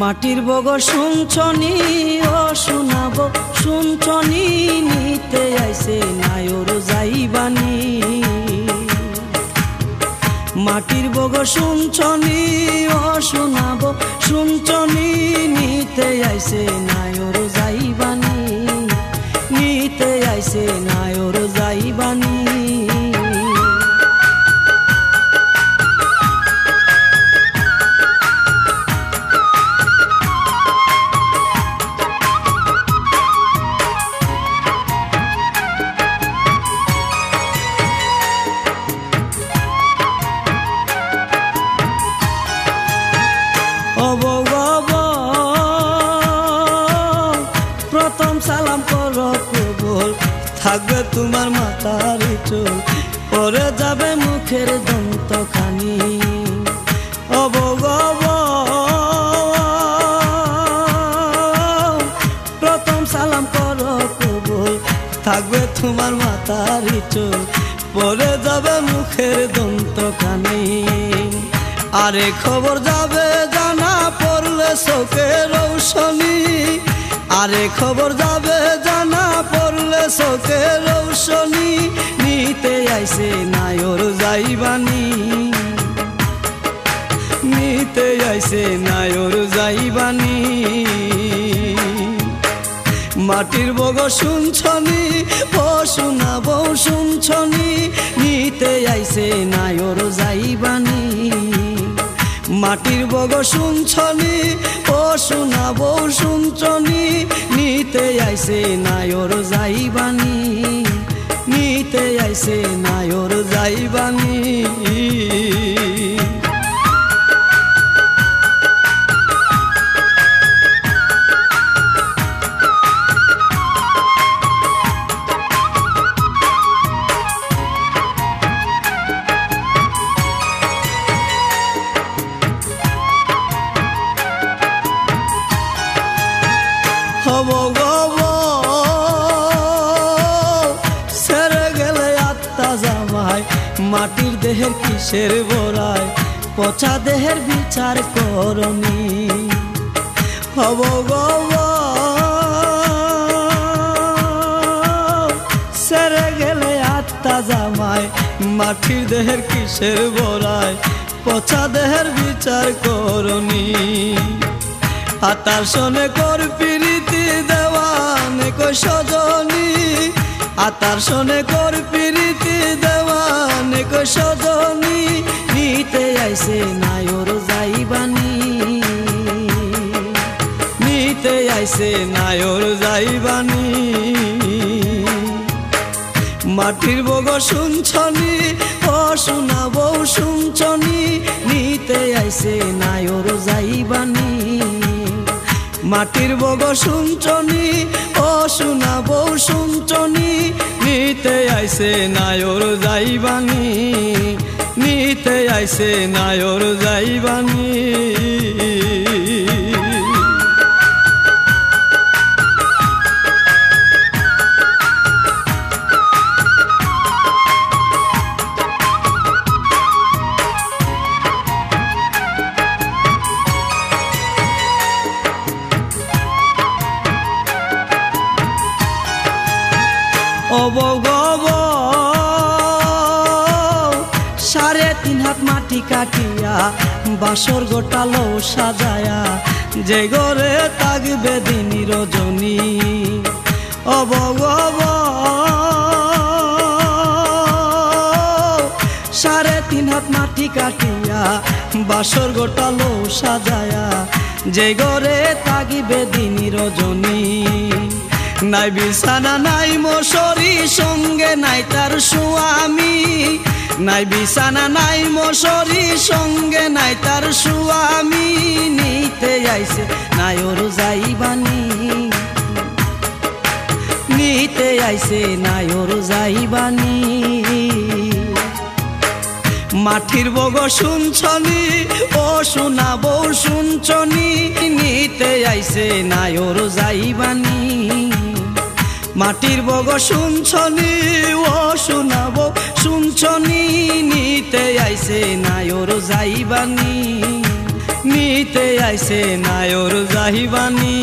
মাটির বগ শুনছনি ও শোনাবো শুনছনি নিতে আইছে নায়র যাইবানি। মাটির বগ শুনছনি ও শোনাবো শুনছনি নিতে আইছে নায়র যাইবানি, নিতে আইছে নায়র যাইবানি। প্রথম সালাম করো কবুল থাকবে তোমার মাথার চুল, পরে যাবে মুখের দন্তখানি। প্রথম সালাম করো কবুল থাকবে তোমার মাথার চুল, পরে যাবে মুখের দন্তখানি। আরে খবর যাবে জানা পড়লে চোখে রৌশনি, আরে খবর যাবে জানা পড়লে চোখে রৌশনি। নিতে আইছে নায়র যাইবানি, নিতে আইছে নায়র যাইবানি। মাটির বগ শুনছনি ও শোনাবো শুনছনি নিতে আইছে নায়র যাইবানি। মাটির বগ শুনছনি ও শোনাবো শুনছনি নিতে আইছে নায়র যাইবানি, নিতে আইছে নায়র যাইবানি। সেরে গেলে আত্মা জামাই মাটির দেহের কিসের বড়াই, পচা দেহের বিচার করনি। হব গব সেরে গেলে আত্মা জামাই মাটির দেহের কিসের বড়াই, পচা দেহের বিচার করনি। আতার শোনে কর প্রীতি দেওয়ানে কই সজনী, আতার শোনে কর প্রীতি দেওয়ানে কই সজনী। নিতে আইছে নায়র যাইবানি, নিতে আইছে নায়র যাইবানি। মাটির বগ শুনছনি ও শোনাবো শুনছনি নিতে আইছে নায়র যাইবানি। মাটির বগ শুনছনি ও শোনাবো শুনছনি নিতে আইছে নায়র যাইবানি, নিতে আইছে নায়র যাইবানি। অবগব 3.5 হাত মাটি কাটিয়া বাসর গোটালো সাজায়া, যে ঘরে থাকবে দিন রজনী। অবগব 3.5 হাত মাটি কাটিয়া বাসর গোটালো সাজায়া, যে ঘরে থাকবে দিন রজনী। নাই বিছানা নাই মশারি সঙ্গে নাই তার স্বামী, নাই বিছানা নাই মশারি সঙ্গে নাই তার স্বামী। নিতে আইছে নায়র যাইবানি, নিতে আইছে নায়র যাইবানি। মাটির বগ শুনছনি ও শোনাবো শুনছনি নিতে আইছে নায়র যাইবানি। মাটির বগ শুনছনি ও শোনাবো শুনছনি নিতে আইছে নায়র যাইবানি, নিতে আইছে নায়র যাইবানি।